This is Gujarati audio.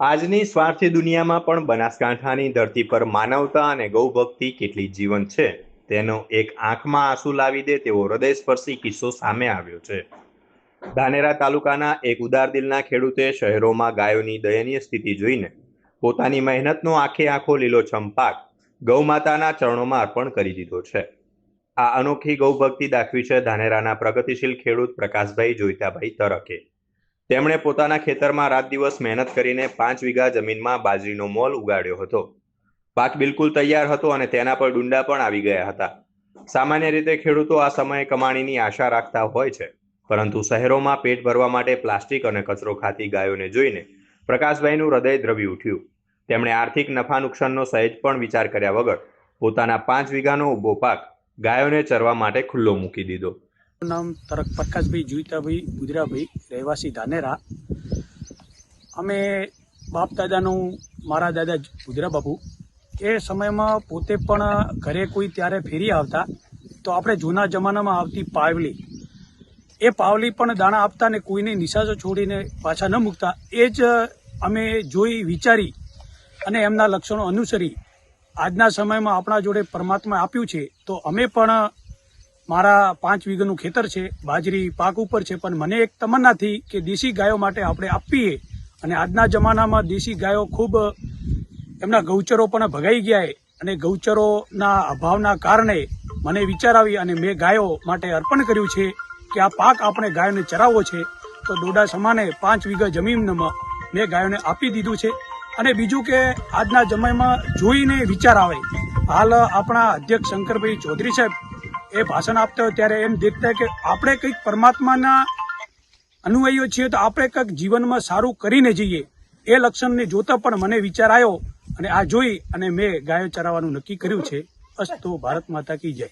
આજની સ્વાર્થી દુનિયામાં પણ બનાસકાંઠાની ધરતી પર માનવતા અને ગૌભક્તિ કેટલી જીવંત છે તેનો એક આંખમાં આંસુ લાવી દે તેવો હૃદયસ્પર્શી કિસ્સો સામે આવ્યો છે। ધાનેરા તાલુકાના એક ઉદાર દિલના ખેડૂતે શહેરોમાં ગાયોની દયનીય સ્થિતિ જોઈને પોતાની મહેનતનો આખે આખો લીલોછમ પાક ગૌમાતાના ચરણોમાં અર્પણ કરી દીધો છે। આ અનોખી ગૌભક્તિ દાખવી છે ધાનેરાના પ્રગતિશીલ ખેડૂત પ્રકાશભાઈ જોઈતાભાઈ તરકે। તેમણે પોતાના ખેતરમાં રાત દિવસ મહેનત કરીને 5 વીઘા જમીનમાં બાજરીનો મોલ ઉગાડ્યો હતો। પાક બિલકુલ તૈયાર હતો અને તેના પર ડુંડા પણ આવી ગયા હતા। સામાન્ય રીતે ખેડૂતો આ સમયે કમાણીની આશા રાખતા હોય છે, પરંતુ શહેરોમાં પેટ ભરવા માટે પ્લાસ્ટિક અને કચરો ખાતી ગાયોને જોઈને પ્રકાશભાઈનું હૃદય દ્રવી ઉઠ્યું। તેમણે આર્થિક નફા નુકસાનનો સહેજ પણ વિચાર કર્યા વગર પોતાના 5 વીઘાનો ઊભો પાક ગાયોને ચરવા માટે ખુલ્લો મૂકી દીધો। નામ તરક પ્રકાશભાઈ જોઈતાભાઈ બુજરાભાઈ, રહેવાસી ધાનેરા। અમે બાપ દાદાનું, મારા દાદા બુજરા બાપુ એ સમયમાં પોતે પણ ઘરે કોઈ ત્યારે ફેરી આવતા તો આપણે જૂના જમાનામાં આવતી પાવલી, એ પાવલી પણ દાણા આપતા ને કોઈને નિશાસો છોડીને પાછા ન મૂકતા। એ જ અમે જોઈ વિચારી અને એમના લક્ષણો અનુસરી આજના સમયમાં આપણા જોડે પરમાત્મા આપ્યું છે, તો અમે પણ મારા 5 વીઘાનું ખેતર છે, બાજરી પાક ઉપર છે, પણ મને એક તમન્ના થઈ કે દેશી ગાયો માટે આપણે આપીએ। અને આજના જમાનામાં દેશી ગાયો ખૂબ એમના ગૌચરો પણ ભગાઈ ગયા અને ગૌચરોના અભાવના કારણે મને વિચાર આવી અને મેં ગાયો માટે અર્પણ કર્યું છે કે આ પાક આપણે ગાયોને ચરાવવો છે, તો દોડા સમાને 5 વીઘા જમીનમાં મેં ગાયોને આપી દીધું છે। અને બીજું કે આજના સમયમાં જોઈને વિચાર આવે, હાલ આપણા અધ્યક્ષ શંકરભાઈ ચૌધરી સાહેબ એ ભાષણ આપતા હોય ત્યારે એમ દેખતા કે આપણે કંઈક પરમાત્માના અનુયાયીઓ છીએ તો આપણે કંઈક જીવનમાં સારું કરીને જઈએ। એ લક્ષણને જોતા પણ મને વિચાર આવ્યો અને આ જોઈ અને મેં ગાયો ચરાવવાનું નક્કી કર્યું છે। અસ્તુ ભારત માતા કી જય।